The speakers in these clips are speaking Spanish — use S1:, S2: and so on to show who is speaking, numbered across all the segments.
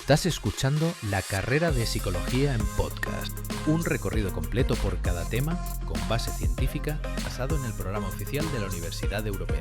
S1: Estás escuchando La Carrera de Psicología en podcast, un recorrido completo por cada tema con base científica basado en el programa oficial de la Universidad Europea.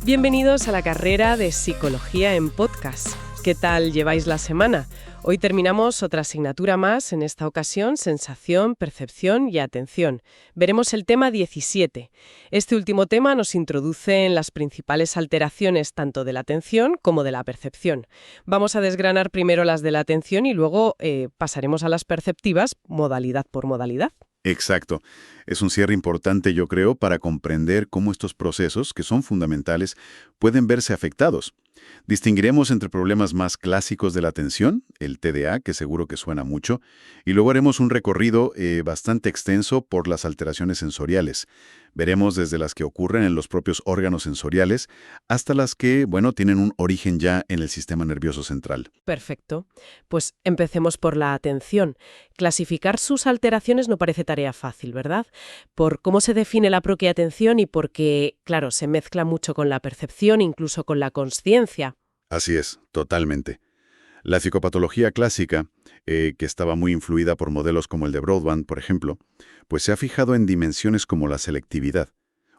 S2: Bienvenidos a La Carrera de Psicología en podcast. ¿Qué tal lleváis la semana? Hoy terminamos otra asignatura más, en esta ocasión sensación, percepción y atención. Veremos el tema 17. Este último tema nos introduce en las principales alteraciones tanto de la atención como de la percepción. Vamos a desgranar primero las de la atención y luego pasaremos a las perceptivas, modalidad por modalidad.
S3: Exacto. Es un cierre importante, yo creo, para comprender cómo estos procesos, que son fundamentales, pueden verse afectados. Distinguiremos entre problemas más clásicos de la atención, el TDA, que seguro que suena mucho, y luego haremos un recorrido bastante extenso por las alteraciones sensoriales. Veremos desde las que ocurren en los propios órganos sensoriales hasta las que, tienen un origen ya en el sistema nervioso central.
S2: Perfecto. Pues empecemos por la atención. Clasificar sus alteraciones no parece tarea fácil, ¿verdad? Por cómo se define la propia atención y porque, claro, se mezcla mucho con la percepción, incluso con la consciencia.
S3: Así es, totalmente. La psicopatología clásica, que estaba muy influida por modelos como el de Broadbent, por ejemplo, pues se ha fijado en dimensiones como la selectividad,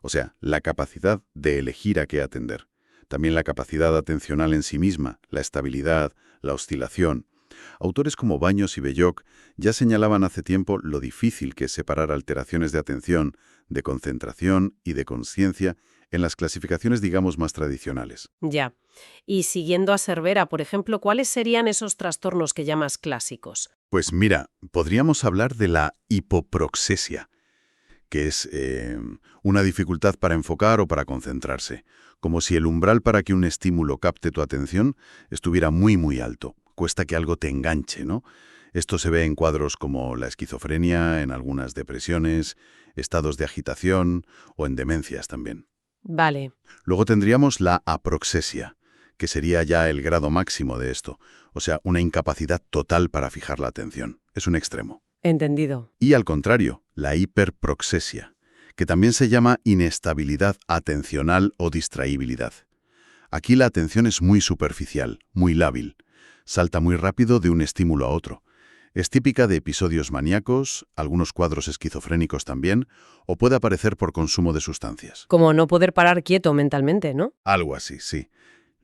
S3: o sea, la capacidad de elegir a qué atender. También la capacidad atencional en sí misma, la estabilidad, la oscilación. Autores como Baños y Belloc ya señalaban hace tiempo lo difícil que es separar alteraciones de atención, de concentración y de consciencia en las clasificaciones, digamos, más tradicionales.
S2: Ya. Y siguiendo a Cervera, por ejemplo, ¿cuáles serían esos trastornos que llamas clásicos?
S3: Pues mira, podríamos hablar de la hipoproxesia, que es una dificultad para enfocar o para concentrarse, como si el umbral para que un estímulo capte tu atención estuviera muy, muy alto. Cuesta que algo te enganche, ¿no? Esto se ve en cuadros como la esquizofrenia, en algunas depresiones, estados de agitación o en demencias también.
S2: Vale.
S3: Luego tendríamos la aproxesia, que sería ya el grado máximo de esto, o sea, una incapacidad total para fijar la atención. Es un extremo.
S2: Entendido.
S3: Y al contrario, la hiperproxesia, que también se llama inestabilidad atencional o distraíbilidad. Aquí la atención es muy superficial, muy lábil. Salta muy rápido de un estímulo a otro. Es típica de episodios maníacos, algunos cuadros esquizofrénicos también, o puede aparecer por consumo de sustancias.
S2: Como no poder parar quieto mentalmente, ¿no?
S3: Algo así, sí.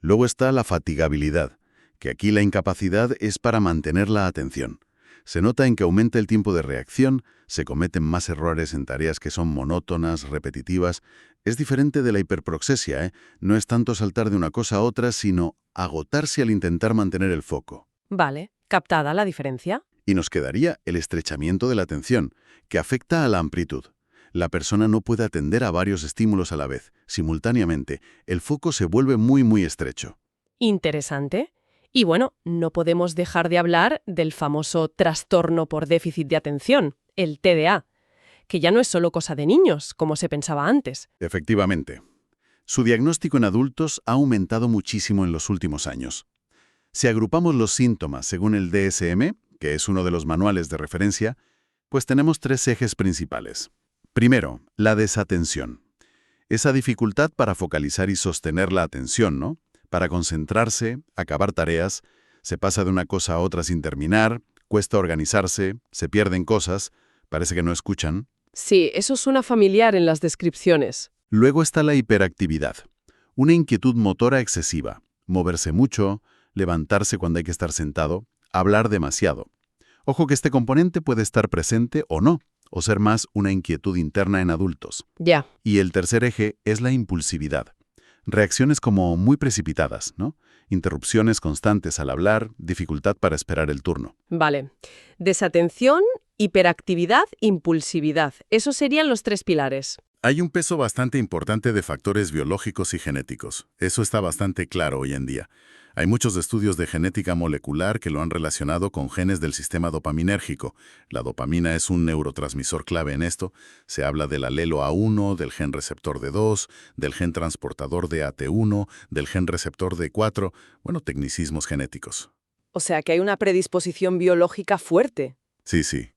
S3: Luego está la fatigabilidad, que aquí la incapacidad es para mantener la atención. Se nota en que aumenta el tiempo de reacción, se cometen más errores en tareas que son monótonas, repetitivas. Es diferente de la hiperproxesia, ¿eh? No es tanto saltar de una cosa a otra, sino agotarse al intentar mantener el foco.
S2: Vale. ¿Captada la diferencia?
S3: Y nos quedaría el estrechamiento de la atención, que afecta a la amplitud. La persona no puede atender a varios estímulos a la vez. Simultáneamente, el foco se vuelve muy, muy estrecho.
S2: Interesante. Y bueno, no podemos dejar de hablar del famoso trastorno por déficit de atención, el TDA, que ya no es solo cosa de niños, como se pensaba antes.
S3: Efectivamente. Su diagnóstico en adultos ha aumentado muchísimo en los últimos años. Si agrupamos los síntomas según el DSM, que es uno de los manuales de referencia, pues tenemos tres ejes principales. Primero, la desatención. Esa dificultad para focalizar y sostener la atención, ¿no? Para concentrarse, acabar tareas, se pasa de una cosa a otra sin terminar, cuesta organizarse, se pierden cosas, parece que no escuchan.
S2: Sí, eso suena familiar en las descripciones.
S3: Luego está la hiperactividad, una inquietud motora excesiva, moverse mucho, levantarse cuando hay que estar sentado, hablar demasiado. Ojo que este componente puede estar presente o no, o ser más una inquietud interna en adultos.
S2: Ya.
S3: Y el tercer eje es la impulsividad. Reacciones como muy precipitadas, ¿no? Interrupciones constantes al hablar, dificultad para esperar el turno.
S2: Vale. Desatención, hiperactividad, impulsividad. Esos serían los tres pilares.
S3: Hay un peso bastante importante de factores biológicos y genéticos. Eso está bastante claro hoy en día. Hay muchos estudios de genética molecular que lo han relacionado con genes del sistema dopaminérgico. La dopamina es un neurotransmisor clave en esto. Se habla del alelo A1, del gen receptor D2, del gen transportador de AT1, del gen receptor D4, tecnicismos genéticos.
S2: O sea que hay una predisposición biológica fuerte.
S3: Sí, sí.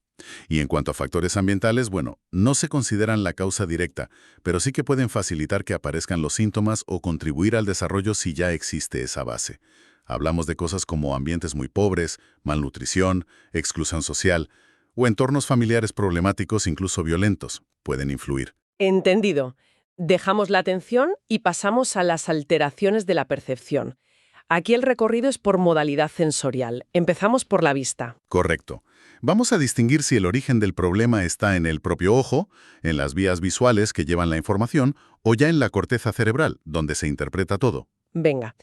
S3: Y en cuanto a factores ambientales, no se consideran la causa directa, pero sí que pueden facilitar que aparezcan los síntomas o contribuir al desarrollo si ya existe esa base. Hablamos de cosas como ambientes muy pobres, malnutrición, exclusión social o entornos familiares problemáticos, incluso violentos, pueden influir.
S2: Entendido. Dejamos la atención y pasamos a las alteraciones de la percepción. Aquí el recorrido es por modalidad sensorial. Empezamos por la vista.
S3: Correcto. Vamos a distinguir si el origen del problema está en el propio ojo, en las vías visuales que llevan la información, o ya en la corteza cerebral, donde se interpreta todo.
S2: Venga.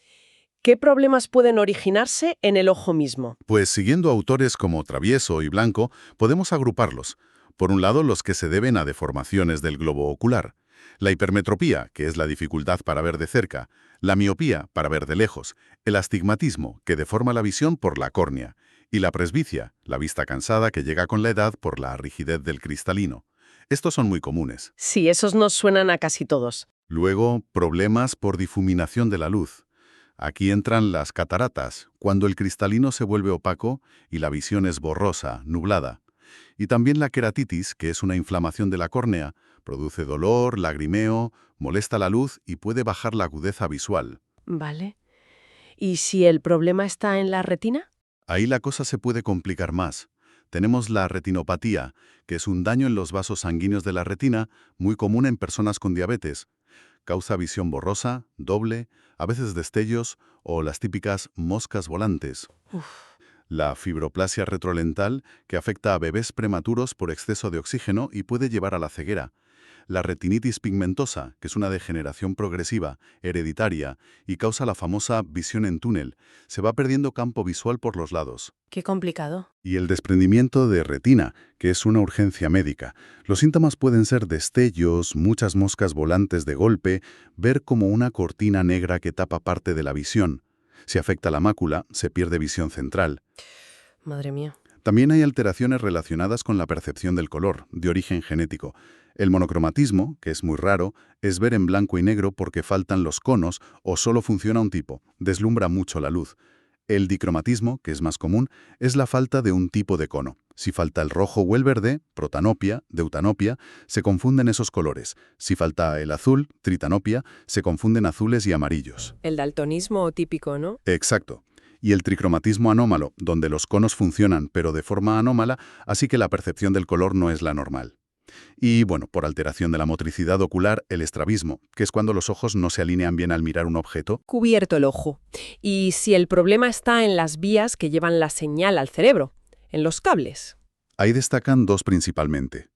S2: ¿Qué problemas pueden originarse en el ojo mismo?
S3: Pues siguiendo autores como Travieso y Blanco, podemos agruparlos. Por un lado, los que se deben a deformaciones del globo ocular. La hipermetropía, que es la dificultad para ver de cerca. La miopía, para ver de lejos. El astigmatismo, que deforma la visión por la córnea. Y la presbicia, la vista cansada que llega con la edad por la rigidez del cristalino. Estos son muy comunes.
S2: Sí, esos nos suenan a casi todos.
S3: Luego, problemas por difuminación de la luz. Aquí entran las cataratas, cuando el cristalino se vuelve opaco y la visión es borrosa, nublada. Y también la queratitis, que es una inflamación de la córnea, produce dolor, lagrimeo, molesta la luz y puede bajar la agudeza visual.
S2: Vale. ¿Y si el problema está en la retina?
S3: Ahí la cosa se puede complicar más. Tenemos la retinopatía, que es un daño en los vasos sanguíneos de la retina, muy común en personas con diabetes. Causa visión borrosa, doble, a veces destellos o las típicas moscas volantes. La fibroplasia retrolental, que afecta a bebés prematuros por exceso de oxígeno y puede llevar a la ceguera. La retinitis pigmentosa, que es una degeneración progresiva, hereditaria, y causa la famosa visión en túnel. Se va perdiendo campo visual por los lados.
S2: Qué complicado.
S3: Y el desprendimiento de retina, que es una urgencia médica. Los síntomas pueden ser destellos, muchas moscas volantes de golpe, ver como una cortina negra que tapa parte de la visión. Si afecta la mácula, se pierde visión central.
S2: Madre mía.
S3: También hay alteraciones relacionadas con la percepción del color, de origen genético. El monocromatismo, que es muy raro, es ver en blanco y negro porque faltan los conos o solo funciona un tipo, deslumbra mucho la luz. El dicromatismo, que es más común, es la falta de un tipo de cono. Si falta el rojo o el verde, protanopia, deutanopia, se confunden esos colores. Si falta el azul, tritanopia, se confunden azules y amarillos.
S2: El daltonismo típico, ¿no?
S3: Exacto. Y el tricromatismo anómalo, donde los conos funcionan pero de forma anómala, así que la percepción del color no es la normal. Y, bueno, por alteración de la motricidad ocular, el estrabismo, que es cuando los ojos no se alinean bien al mirar un objeto.
S2: Cubierto el ojo. Y si el problema está en las vías que llevan la señal al cerebro, en los cables.
S3: Ahí destacan dos principalmente.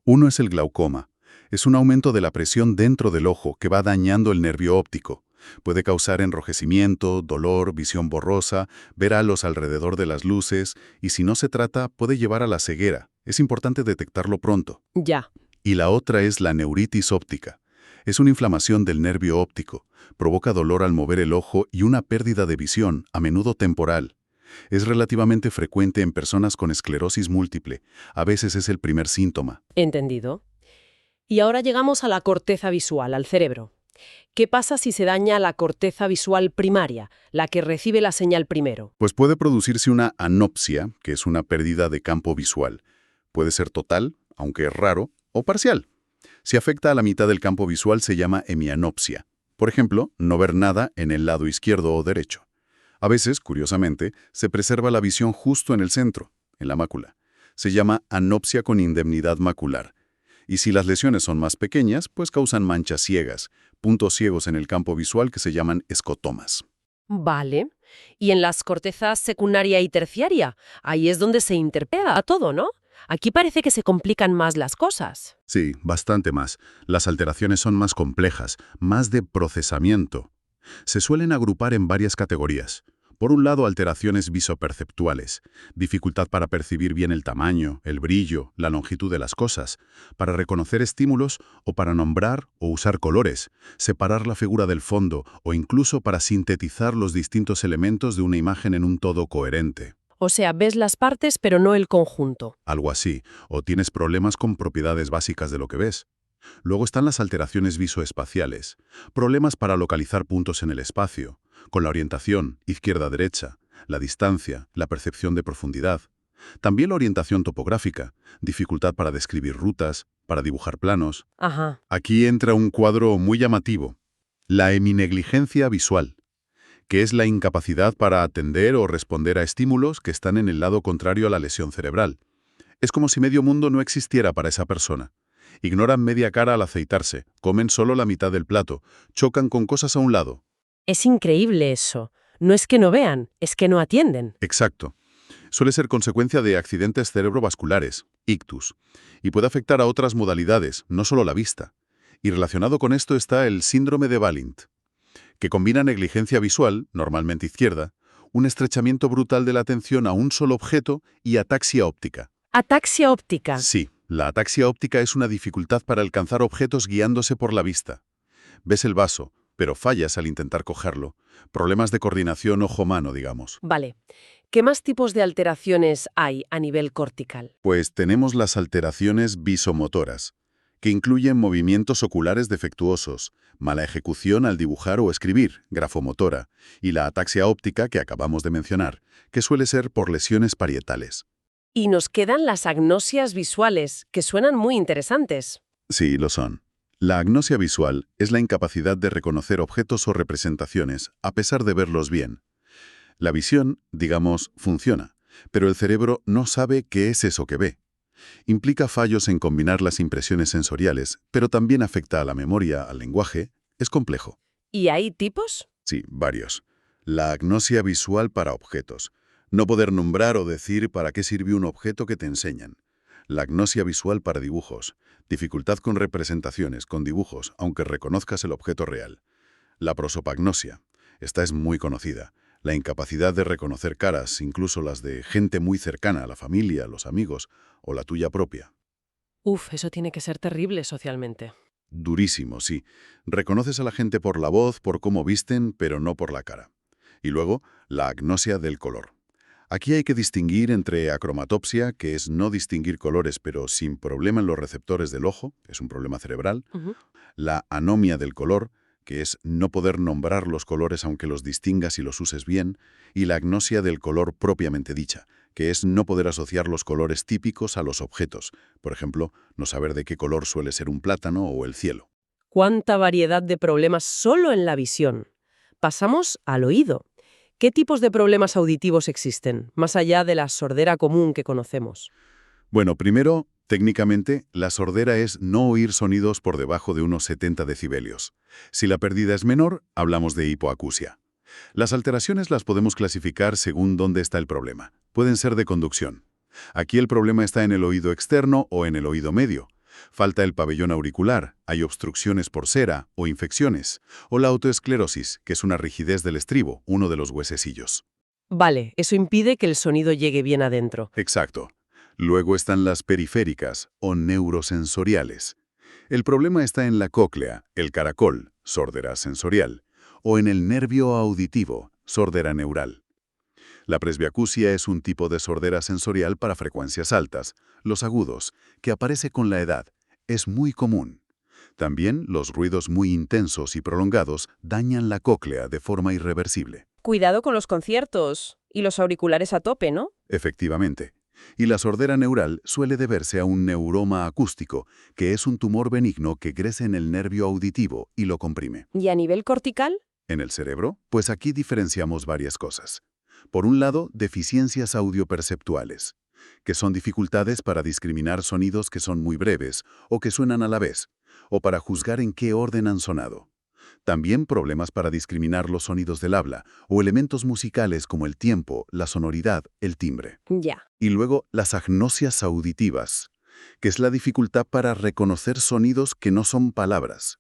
S3: Uno es el glaucoma. Es un aumento de la presión dentro del ojo que va dañando el nervio óptico. Puede causar enrojecimiento, dolor, visión borrosa, ver halos alrededor de las luces y si no se trata puede llevar a la ceguera. Es importante detectarlo pronto.
S2: Ya.
S3: Y la otra es la neuritis óptica. Es una inflamación del nervio óptico. Provoca dolor al mover el ojo y una pérdida de visión, a menudo temporal. Es relativamente frecuente en personas con esclerosis múltiple. A veces es el primer síntoma.
S2: Entendido. Y ahora llegamos a la corteza visual, al cerebro. ¿Qué pasa si se daña la corteza visual primaria, la que recibe la señal primero?
S3: Pues puede producirse una anopsia, que es una pérdida de campo visual. Puede ser total, aunque es raro, o parcial. Si afecta a la mitad del campo visual se llama hemianopsia. Por ejemplo, no ver nada en el lado izquierdo o derecho. A veces, curiosamente, se preserva la visión justo en el centro, en la mácula. Se llama anopsia con indemnidad macular. Y si las lesiones son más pequeñas, pues causan manchas ciegas, puntos ciegos en el campo visual que se llaman escotomas.
S2: Vale. Y en las cortezas secundaria y terciaria, ahí es donde se interpreta todo, ¿no? Aquí parece que se complican más las cosas.
S3: Sí, bastante más. Las alteraciones son más complejas, más de procesamiento. Se suelen agrupar en varias categorías. Por un lado, alteraciones visoperceptuales, dificultad para percibir bien el tamaño, el brillo, la longitud de las cosas, para reconocer estímulos o para nombrar o usar colores, separar la figura del fondo o incluso para sintetizar los distintos elementos de una imagen en un todo coherente.
S2: O sea, ves las partes pero no el conjunto.
S3: Algo así, o tienes problemas con propiedades básicas de lo que ves. Luego están las alteraciones visoespaciales, problemas para localizar puntos en el espacio, con la orientación, izquierda-derecha, la distancia, la percepción de profundidad. También la orientación topográfica, dificultad para describir rutas, para dibujar planos.
S2: Ajá.
S3: Aquí entra un cuadro muy llamativo, la heminegligencia visual, que es la incapacidad para atender o responder a estímulos que están en el lado contrario a la lesión cerebral. Es como si medio mundo no existiera para esa persona. Ignoran media cara al aceitarse, comen solo la mitad del plato, chocan con cosas a un lado.
S2: Es increíble eso. No es que no vean, es que no atienden.
S3: Exacto. Suele ser consecuencia de accidentes cerebrovasculares, ictus, y puede afectar a otras modalidades, no solo la vista. Y relacionado con esto está el síndrome de Wallint, que combina negligencia visual, normalmente izquierda, un estrechamiento brutal de la atención a un solo objeto y ataxia óptica.
S2: Ataxia óptica.
S3: Sí, la ataxia óptica es una dificultad para alcanzar objetos guiándose por la vista. Ves el vaso, pero fallas al intentar cogerlo. Problemas de coordinación ojo-mano, digamos.
S2: Vale. ¿Qué más tipos de alteraciones hay a nivel cortical?
S3: Pues tenemos las alteraciones visomotoras, que incluyen movimientos oculares defectuosos, mala ejecución al dibujar o escribir, grafomotora, y la ataxia óptica que acabamos de mencionar, que suele ser por lesiones parietales.
S2: Y nos quedan las agnosias visuales, que suenan muy interesantes.
S3: Sí, lo son. La agnosia visual es la incapacidad de reconocer objetos o representaciones a pesar de verlos bien. La visión, digamos, funciona, pero el cerebro no sabe qué es eso que ve. Implica fallos en combinar las impresiones sensoriales, pero también afecta a la memoria, al lenguaje. Es complejo.
S2: ¿Y hay tipos?
S3: Sí, varios. La agnosia visual para objetos. No poder nombrar o decir para qué sirvió un objeto que te enseñan. La agnosia visual para dibujos. Dificultad con representaciones, con dibujos, aunque reconozcas el objeto real. La prosopagnosia. Esta es muy conocida. La incapacidad de reconocer caras, incluso las de gente muy cercana, la familia, los amigos, o la tuya propia.
S2: Uf, eso tiene que ser terrible socialmente.
S3: Durísimo, sí. Reconoces a la gente por la voz, por cómo visten, pero no por la cara. Y luego, la agnosia del color. Aquí hay que distinguir entre acromatopsia, que es no distinguir colores pero sin problema en los receptores del ojo, es un problema cerebral, la anomia del color, que es no poder nombrar los colores aunque los distingas y los uses bien, y la agnosia del color propiamente dicha, que es no poder asociar los colores típicos a los objetos, por ejemplo, no saber de qué color suele ser un plátano o el cielo.
S2: ¿Cuánta variedad de problemas solo en la visión? Pasamos al oído. ¿Qué tipos de problemas auditivos existen, más allá de la sordera común que conocemos?
S3: Bueno, primero, técnicamente, la sordera es no oír sonidos por debajo de unos 70 decibelios. Si la pérdida es menor, hablamos de hipoacusia. Las alteraciones las podemos clasificar según dónde está el problema. Pueden ser de conducción. Aquí el problema está en el oído externo o en el oído medio. Falta el pabellón auricular, hay obstrucciones por cera o infecciones, o la autoesclerosis, que es una rigidez del estribo, uno de los huesecillos.
S2: Vale, eso impide que el sonido llegue bien adentro.
S3: Exacto. Luego están las periféricas o neurosensoriales. El problema está en la cóclea, el caracol, sordera sensorial, o en el nervio auditivo, sordera neural. La presbiacusia es un tipo de sordera sensorial para frecuencias altas, los agudos, que aparece con la edad. Es muy común. También los ruidos muy intensos y prolongados dañan la cóclea de forma irreversible.
S2: Cuidado con los conciertos y los auriculares a tope, ¿no?
S3: Efectivamente. Y la sordera neural suele deberse a un neuroma acústico, que es un tumor benigno que crece en el nervio auditivo y lo comprime.
S2: ¿Y a nivel cortical?
S3: ¿En el cerebro? Pues aquí diferenciamos varias cosas. Por un lado, deficiencias audioperceptuales, que son dificultades para discriminar sonidos que son muy breves o que suenan a la vez, o para juzgar en qué orden han sonado. También problemas para discriminar los sonidos del habla o elementos musicales como el tiempo, la sonoridad, el timbre.
S2: Ya.
S3: Y luego las agnosias auditivas, que es la dificultad para reconocer sonidos que no son palabras.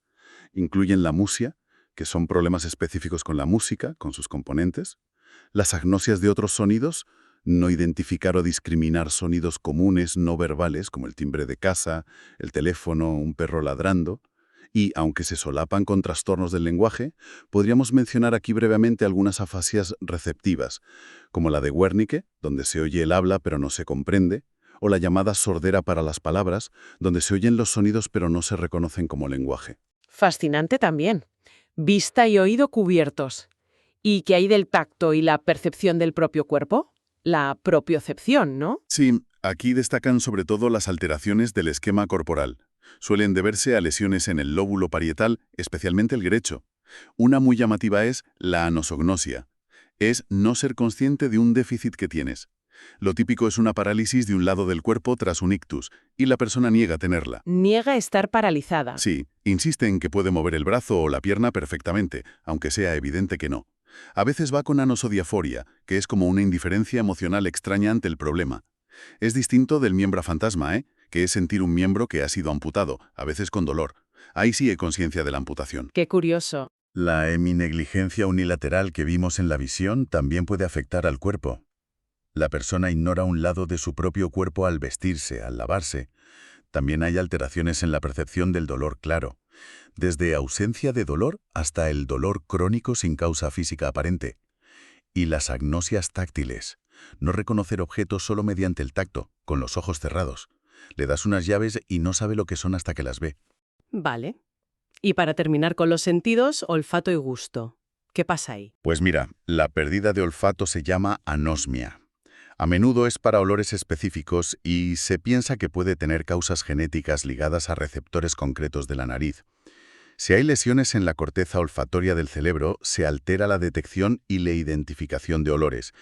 S3: Incluyen la musia, que son problemas específicos con la música, con sus componentes. Las agnosias de otros sonidos, no identificar o discriminar sonidos comunes no verbales como el timbre de casa, el teléfono, un perro ladrando. Y, aunque se solapan con trastornos del lenguaje, podríamos mencionar aquí brevemente algunas afasias receptivas, como la de Wernicke, donde se oye el habla pero no se comprende, o la llamada sordera para las palabras, donde se oyen los sonidos pero no se reconocen como lenguaje.
S2: Fascinante también. Vista y oído cubiertos. ¿Y qué hay del tacto y la percepción del propio cuerpo? La propiocepción, ¿no?
S3: Sí, aquí destacan sobre todo las alteraciones del esquema corporal. Suelen deberse a lesiones en el lóbulo parietal, especialmente el derecho. Una muy llamativa es la anosognosia. Es no ser consciente de un déficit que tienes. Lo típico es una parálisis de un lado del cuerpo tras un ictus, y la persona niega tenerla.
S2: Niega estar paralizada.
S3: Sí, insiste en que puede mover el brazo o la pierna perfectamente, aunque sea evidente que no. A veces va con anosodiaforia, que es como una indiferencia emocional extraña ante el problema. Es distinto del miembro fantasma, que es sentir un miembro que ha sido amputado, a veces con dolor. Ahí sí hay conciencia de la amputación.
S2: Qué curioso.
S4: La heminegligencia unilateral que vimos en la visión también puede afectar al cuerpo. La persona ignora un lado de su propio cuerpo al vestirse, al lavarse. También hay alteraciones en la percepción del dolor claro, desde ausencia de dolor hasta el dolor crónico sin causa física aparente. Y las agnosias táctiles, no reconocer objetos solo mediante el tacto, con los ojos cerrados. Le das unas llaves y no sabe lo que son hasta que las ve.
S2: Vale. Y para terminar con los sentidos, olfato y gusto. ¿Qué pasa ahí?
S3: Pues mira, la pérdida de olfato se llama anosmia. A menudo es para olores específicos y se piensa que puede tener causas genéticas ligadas a receptores concretos de la nariz. Si hay lesiones en la corteza olfatoria del cerebro, se altera la detección y la identificación de olores.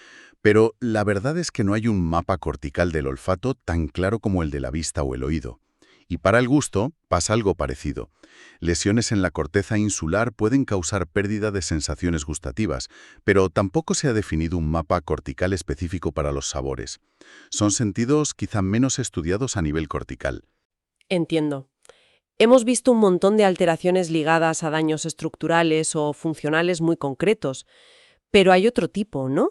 S3: Pero la verdad es que no hay un mapa cortical del olfato tan claro como el de la vista o el oído. Y para el gusto pasa algo parecido. Lesiones en la corteza insular pueden causar pérdida de sensaciones gustativas, pero tampoco se ha definido un mapa cortical específico para los sabores. Son sentidos quizá menos estudiados a nivel cortical.
S2: Entiendo. Hemos visto un montón de alteraciones ligadas a daños estructurales o funcionales muy concretos, pero hay otro tipo, ¿no?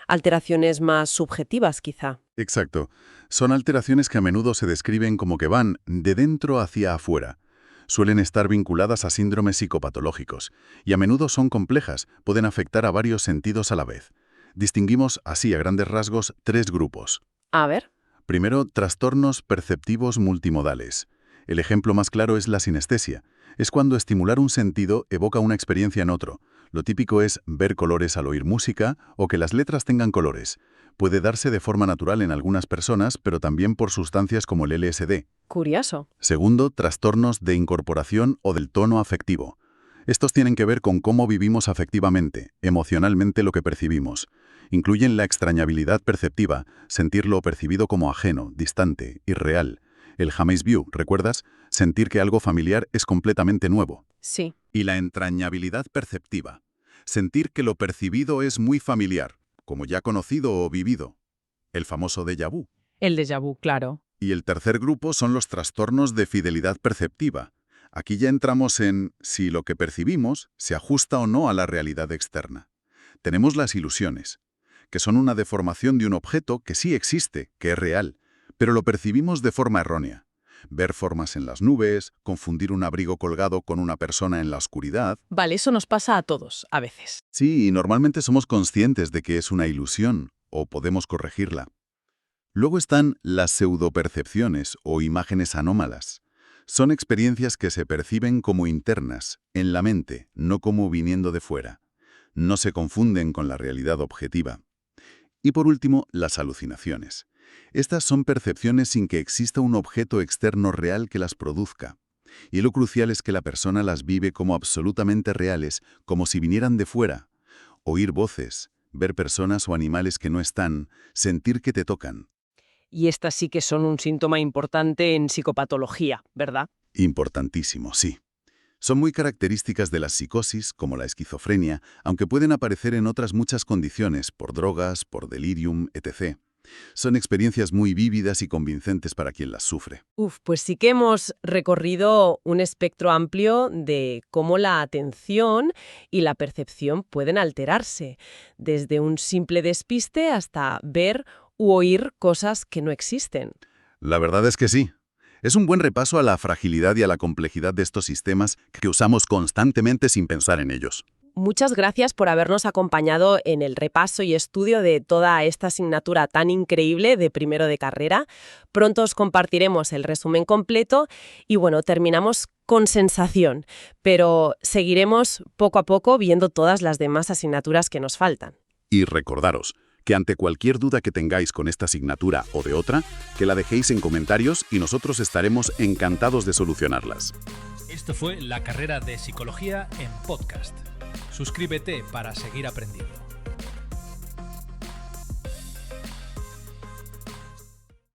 S2: Alteraciones más subjetivas, quizá.
S3: Exacto. Son alteraciones que a menudo se describen como que van de dentro hacia afuera. Suelen estar vinculadas a síndromes psicopatológicos y a menudo son complejas, pueden afectar a varios sentidos a la vez. Distinguimos así a grandes rasgos 3 grupos.
S2: A ver.
S3: Primero, trastornos perceptivos multimodales. El ejemplo más claro es la sinestesia. Es cuando estimular un sentido evoca una experiencia en otro. Lo típico es ver colores al oír música o que las letras tengan colores. Puede darse de forma natural en algunas personas, pero también por sustancias como el LSD.
S2: Curioso.
S3: Segundo, trastornos de incorporación o del tono afectivo. Estos tienen que ver con cómo vivimos afectivamente, emocionalmente lo que percibimos. Incluyen la extrañabilidad perceptiva, sentir lo percibido como ajeno, distante, irreal. El James View, ¿recuerdas? Sentir que algo familiar es completamente nuevo.
S2: Sí.
S3: Y la entrañabilidad perceptiva. Sentir que lo percibido es muy familiar, como ya conocido o vivido. El famoso déjà vu.
S2: El déjà vu, claro.
S3: Y el tercer grupo son los trastornos de fidelidad perceptiva. Aquí ya entramos en si lo que percibimos se ajusta o no a la realidad externa. Tenemos las ilusiones, que son una deformación de un objeto que sí existe, que es real, pero lo percibimos de forma errónea. Ver formas en las nubes, confundir un abrigo colgado con una persona en la oscuridad.
S2: Vale, eso nos pasa a todos, a veces.
S3: Sí, y normalmente somos conscientes de que es una ilusión, o podemos corregirla. Luego están las pseudopercepciones o imágenes anómalas. Son experiencias que se perciben como internas, en la mente, no como viniendo de fuera. No se confunden con la realidad objetiva. Y por último, las alucinaciones. Estas son percepciones sin que exista un objeto externo real que las produzca. Y lo crucial es que la persona las vive como absolutamente reales, como si vinieran de fuera. Oír voces, ver personas o animales que no están, sentir que te tocan.
S2: Y estas sí que son un síntoma importante en psicopatología, ¿verdad?
S3: Importantísimo, sí. Son muy características de la psicosis, como la esquizofrenia, aunque pueden aparecer en otras muchas condiciones, por drogas, por delirium, etc. Son experiencias muy vívidas y convincentes para quien las sufre.
S2: Pues sí que hemos recorrido un espectro amplio de cómo la atención y la percepción pueden alterarse, desde un simple despiste hasta ver u oír cosas que no existen.
S3: La verdad es que sí. Es un buen repaso a la fragilidad y a la complejidad de estos sistemas que usamos constantemente sin pensar en ellos.
S2: Muchas gracias por habernos acompañado en el repaso y estudio de toda esta asignatura tan increíble de primero de carrera. Pronto os compartiremos el resumen completo y bueno, terminamos con sensación, pero seguiremos poco a poco viendo todas las demás asignaturas que nos faltan.
S3: Y recordaros que ante cualquier duda que tengáis con esta asignatura o de otra, que la dejéis en comentarios y nosotros estaremos encantados de solucionarlas.
S1: Esto fue la carrera de Psicología en podcast. Suscríbete para seguir aprendiendo.